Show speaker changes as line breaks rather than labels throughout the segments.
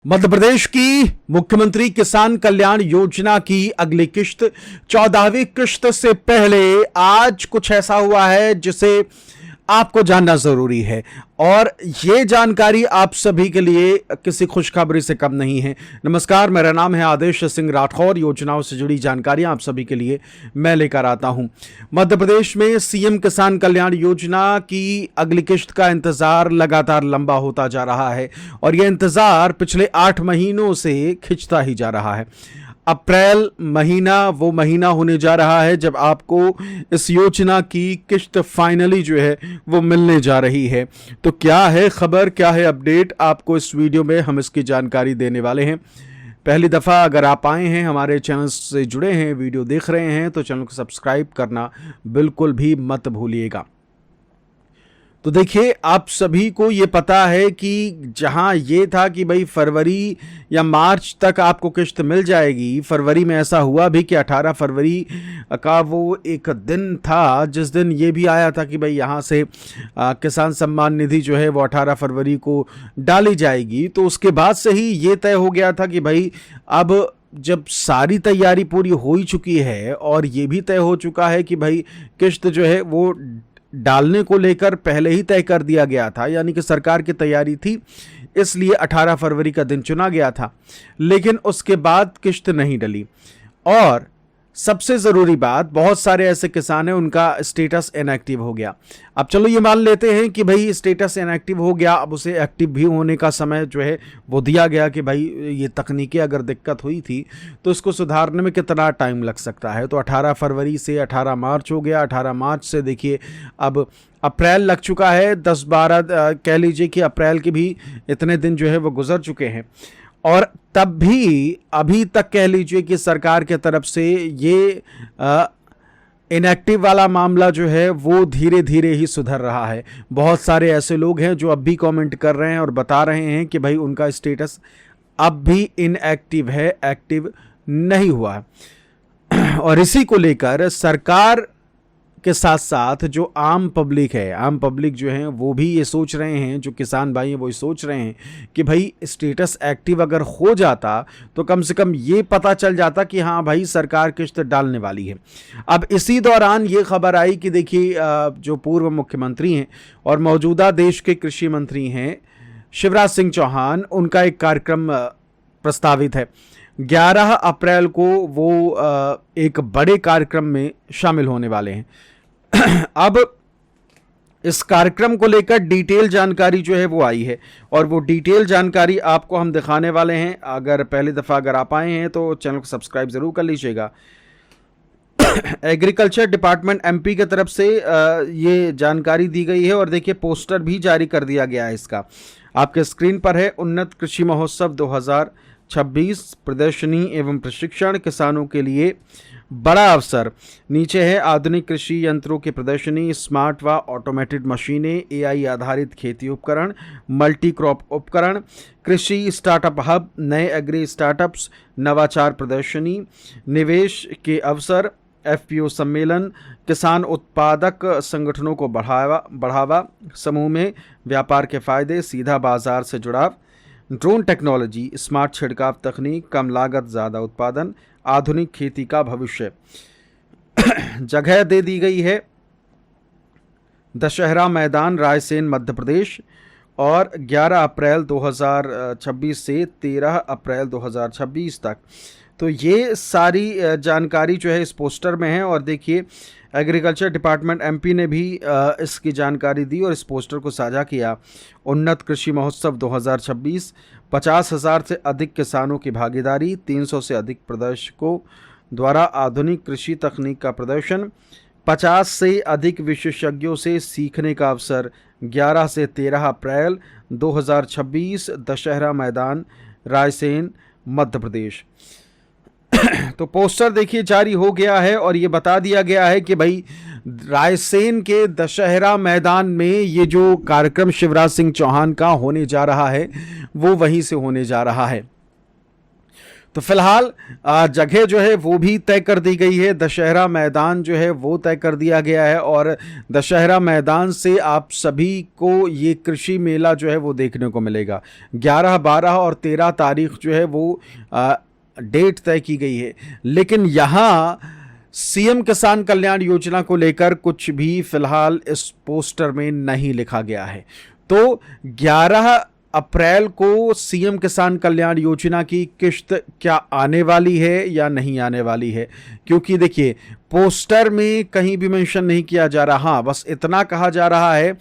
मध्य प्रदेश की मुख्यमंत्री किसान कल्याण योजना की अगली किश्त 14वीं किश्त से पहले आज कुछ ऐसा हुआ है जिसे आपको जानना जरूरी है और ये जानकारी आप सभी के लिए किसी खुशखबरी से कम नहीं है। नमस्कार, मेरा नाम है आदेश सिंह राठौर। योजनाओं से जुड़ी जानकारियां आप सभी के लिए मैं लेकर आता हूं। मध्य प्रदेश में सीएम किसान कल्याण योजना की अगली किश्त का इंतजार लगातार लंबा होता जा रहा है और यह इंतजार पिछले 8 महीनों से खिंचता ही जा रहा है। अप्रैल महीना वो महीना होने जा रहा है जब आपको इस योजना की किश्त फाइनली जो है वो मिलने जा रही है। तो क्या है खबर, क्या है अपडेट, आपको इस वीडियो में हम इसकी जानकारी देने वाले हैं। पहली दफ़ा अगर आप आए हैं, हमारे चैनल से जुड़े हैं, वीडियो देख रहे हैं, तो चैनल को सब्सक्राइब करना बिल्कुल भी मत भूलिएगा। तो देखिए, आप सभी को ये पता है कि जहां ये था कि भाई फरवरी या मार्च तक आपको किश्त मिल जाएगी, फरवरी में ऐसा हुआ भी कि 18 फरवरी का वो एक दिन था जिस दिन ये भी आया था कि भाई यहाँ से किसान सम्मान निधि जो है वो 18 फरवरी को डाली जाएगी। तो उसके बाद से ही ये तय हो गया था कि भाई अब जब सारी तैयारी पूरी हो ही चुकी है और ये भी तय हो चुका है कि भाई किश्त जो है वो डालने को लेकर पहले ही तय कर दिया गया था, यानी कि सरकार की तैयारी थी, इसलिए 18 फरवरी का दिन चुना गया था। लेकिन उसके बाद किश्त नहीं डली और सबसे ज़रूरी बात, बहुत सारे ऐसे किसान हैं उनका स्टेटस इनएक्टिव हो गया। अब चलो ये मान लेते हैं कि भाई स्टेटस इनएक्टिव हो गया, अब उसे एक्टिव भी होने का समय जो है वो दिया गया कि भाई ये तकनीकी अगर दिक्कत हुई थी तो इसको सुधारने में कितना टाइम लग सकता है। तो 18 फरवरी से 18 मार्च हो गया, 18 मार्च से देखिए अब अप्रैल लग चुका है, 10-12 कह लीजिए कि अप्रैल के भी इतने दिन जो है वो गुजर चुके हैं और तब भी अभी तक कह लीजिए कि सरकार के तरफ से ये इनएक्टिव वाला मामला जो है वो धीरे धीरे ही सुधर रहा है। बहुत सारे ऐसे लोग हैं जो अब भी कमेंट कर रहे हैं और बता रहे हैं कि भाई उनका स्टेटस अब भी इनएक्टिव है, एक्टिव नहीं हुआ है। और इसी को लेकर सरकार के साथ साथ जो आम पब्लिक है, आम पब्लिक जो है वो भी ये सोच रहे हैं, जो किसान भाई हैं वो ये सोच रहे हैं कि भाई स्टेटस एक्टिव अगर हो जाता तो कम से कम ये पता चल जाता कि हाँ भाई सरकार किश्त डालने वाली है। अब इसी दौरान ये खबर आई कि देखिए जो पूर्व मुख्यमंत्री हैं और मौजूदा देश के कृषि मंत्री हैं शिवराज सिंह चौहान, उनका एक कार्यक्रम प्रस्तावित है। 11 अप्रैल को वो एक बड़े कार्यक्रम में शामिल होने वाले हैं। अब इस कार्यक्रम को लेकर डिटेल जानकारी जो है वो आई है और वो डिटेल जानकारी आपको हम दिखाने वाले हैं। अगर पहली दफ़ा अगर आप आए हैं तो चैनल को सब्सक्राइब ज़रूर कर लीजिएगा। एग्रीकल्चर डिपार्टमेंट एमपी की तरफ से ये जानकारी दी गई है और देखिए पोस्टर भी जारी कर दिया गया है। इसका आपके स्क्रीन पर है। उन्नत कृषि महोत्सव 2026 प्रदर्शनी एवं प्रशिक्षण, किसानों के लिए बड़ा अवसर। नीचे है आधुनिक कृषि यंत्रों की प्रदर्शनी, स्मार्ट व ऑटोमेटेड मशीनें, एआई आधारित खेती उपकरण, मल्टी क्रॉप उपकरण, कृषि स्टार्टअप हब, नए एग्री स्टार्टअप्स, नवाचार प्रदर्शनी, निवेश के अवसर, एफपीओ सम्मेलन, किसान उत्पादक संगठनों को बढ़ावा, समूह में व्यापार के फायदे, सीधा बाजार से जुड़ाव, ड्रोन टेक्नोलॉजी, स्मार्ट छिड़काव तकनीक, कम लागत ज़्यादा उत्पादन, आधुनिक खेती का भविष्य। जगह दे दी गई है दशहरा मैदान, रायसेन, मध्य प्रदेश और 11 अप्रैल 2026 से 13 अप्रैल 2026 तक। तो ये सारी जानकारी जो है इस पोस्टर में है और देखिए एग्रीकल्चर डिपार्टमेंट एमपी ने भी इसकी जानकारी दी और इस पोस्टर को साझा किया। उन्नत कृषि महोत्सव 2026, 50,000 से अधिक किसानों की भागीदारी, 300 से अधिक प्रदर्शकों द्वारा आधुनिक कृषि तकनीक का प्रदर्शन, 50 से अधिक विशेषज्ञों से सीखने का अवसर। 11 से 13 अप्रैल 2026, दशहरा मैदान, रायसेन, मध्य प्रदेश। तो पोस्टर देखिए जारी हो गया है और ये बता दिया गया है कि भाई रायसेन के दशहरा मैदान में ये जो कार्यक्रम शिवराज सिंह चौहान का होने जा रहा है वो वहीं से होने जा रहा है। तो फिलहाल जगह जो है वो भी तय कर दी गई है, दशहरा मैदान जो है वो तय कर दिया गया है और दशहरा मैदान से आप सभी को ये कृषि मेला जो है वो देखने को मिलेगा। 11, 12 और 13 तारीख जो है वो डेट तय की गई है, लेकिन यहाँ सीएम किसान कल्याण योजना को लेकर कुछ भी फिलहाल इस पोस्टर में नहीं लिखा गया है। तो 11 अप्रैल को सीएम किसान कल्याण योजना की किश्त क्या आने वाली है या नहीं आने वाली है, क्योंकि देखिए पोस्टर में कहीं भी मेंशन नहीं किया जा रहा। हाँ, बस इतना कहा जा रहा है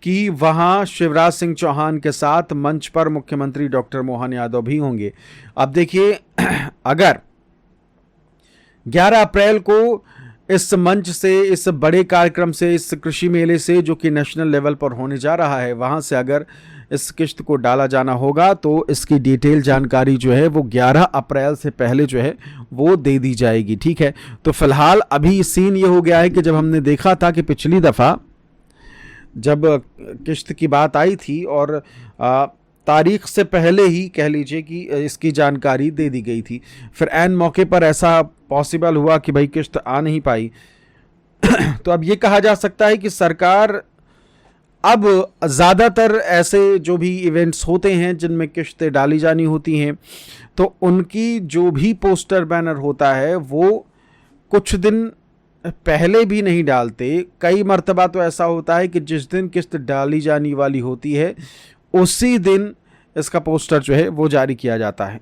कि वहां शिवराज सिंह चौहान के साथ मंच पर मुख्यमंत्री डॉक्टर मोहन यादव भी होंगे। अब देखिए अगर 11 अप्रैल को इस मंच से, इस बड़े कार्यक्रम से, इस कृषि मेले से जो कि नेशनल लेवल पर होने जा रहा है, वहां से अगर इस किश्त को डाला जाना होगा तो इसकी डिटेल जानकारी जो है वो 11 अप्रैल से पहले जो है वो दे दी जाएगी। ठीक है, तो फिलहाल अभी सीन ये हो गया है कि जब हमने देखा था कि पिछली दफ़ा जब किश्त की बात आई थी और तारीख से पहले ही कह लीजिए कि इसकी जानकारी दे दी गई थी, फिर ऐन मौके पर ऐसा पॉसिबल हुआ कि भाई किश्त आ नहीं पाई। तो अब ये कहा जा सकता है कि सरकार अब ज़्यादातर ऐसे जो भी इवेंट्स होते हैं जिनमें किश्तें डाली जानी होती हैं, तो उनकी जो भी पोस्टर बैनर होता है वो कुछ दिन पहले भी नहीं डालते। कई मर्तबा तो ऐसा होता है कि जिस दिन किस्त डाली जाने वाली होती है उसी दिन इसका पोस्टर जो है वो जारी किया जाता है।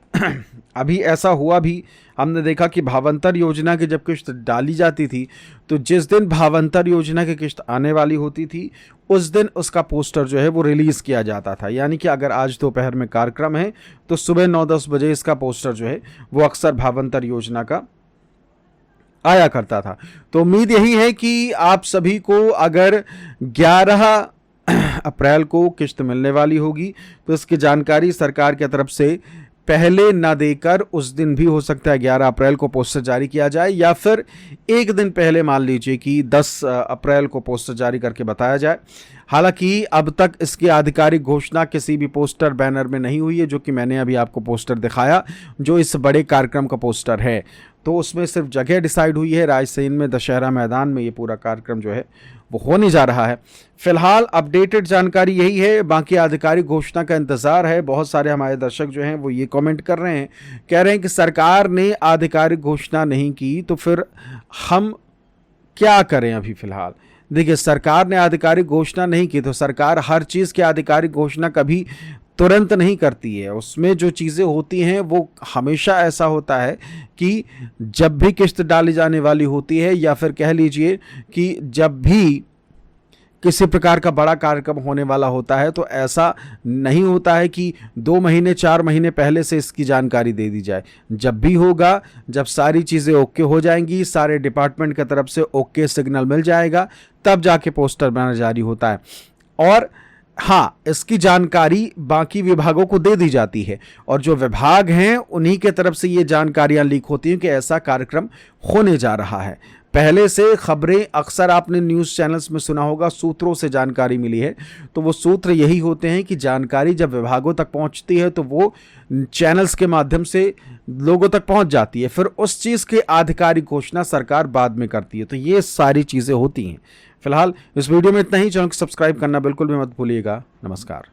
अभी ऐसा हुआ भी, हमने देखा कि भावांतर योजना की जब किश्त डाली जाती थी तो जिस दिन भावांतर योजना की किश्त आने वाली होती थी उस दिन उसका पोस्टर जो है वो रिलीज़ किया जाता था। यानी कि अगर आज दोपहर में कार्यक्रम है तो सुबह 9-10 बजे इसका पोस्टर जो है वो अक्सर भावांतर योजना का आया करता था। तो उम्मीद यही है कि आप सभी को अगर 11 अप्रैल को किश्त मिलने वाली होगी तो इसकी जानकारी सरकार की तरफ से पहले ना देकर उस दिन भी हो सकता है 11 अप्रैल को पोस्टर जारी किया जाए, या फिर एक दिन पहले मान लीजिए कि 10 अप्रैल को पोस्टर जारी करके बताया जाए। हालांकि अब तक इसकी आधिकारिक घोषणा किसी भी पोस्टर बैनर में नहीं हुई है, जो कि मैंने अभी आपको पोस्टर दिखाया जो इस बड़े कार्यक्रम का पोस्टर है, तो उसमें सिर्फ जगह डिसाइड हुई है रायसेन में, दशहरा मैदान में ये पूरा कार्यक्रम जो है वो होने जा रहा है। फिलहाल अपडेटेड जानकारी यही है, बाकी आधिकारिक घोषणा का इंतज़ार है। बहुत सारे हमारे दर्शक जो हैं वो ये कमेंट कर रहे हैं, कह रहे हैं कि सरकार ने आधिकारिक घोषणा नहीं की तो फिर हम क्या करें। अभी फ़िलहाल देखिए, सरकार ने आधिकारिक घोषणा नहीं की तो सरकार हर चीज़ की आधिकारिक घोषणा कभी तुरंत नहीं करती है। उसमें जो चीज़ें होती हैं वो हमेशा ऐसा होता है कि जब भी किश्त डाली जाने वाली होती है, या फिर कह लीजिए कि जब भी किसी प्रकार का बड़ा कार्यक्रम होने वाला होता है, तो ऐसा नहीं होता है कि 2 महीने 4 महीने पहले से इसकी जानकारी दे दी जाए। जब भी होगा, जब सारी चीज़ें ओके हो जाएंगी, सारे डिपार्टमेंट की तरफ से ओके सिग्नल मिल जाएगा, तब जाके पोस्टर बैनर जारी होता है। और हाँ, इसकी जानकारी बाकी विभागों को दे दी जाती है और जो विभाग हैं उन्हीं के तरफ से ये जानकारियां लीक होती हैं कि ऐसा कार्यक्रम होने जा रहा है। पहले से खबरें अक्सर आपने न्यूज़ चैनल्स में सुना होगा, सूत्रों से जानकारी मिली है, तो वो सूत्र यही होते हैं कि जानकारी जब विभागों तक पहुंचती है तो वो चैनल्स के माध्यम से लोगों तक पहुंच जाती है, फिर उस चीज़ की आधिकारिक घोषणा सरकार बाद में करती है। तो ये सारी चीज़ें होती हैं। फिलहाल इस वीडियो में इतना ही। चैनल को सब्सक्राइब करना बिल्कुल भी मत भूलिएगा। नमस्कार।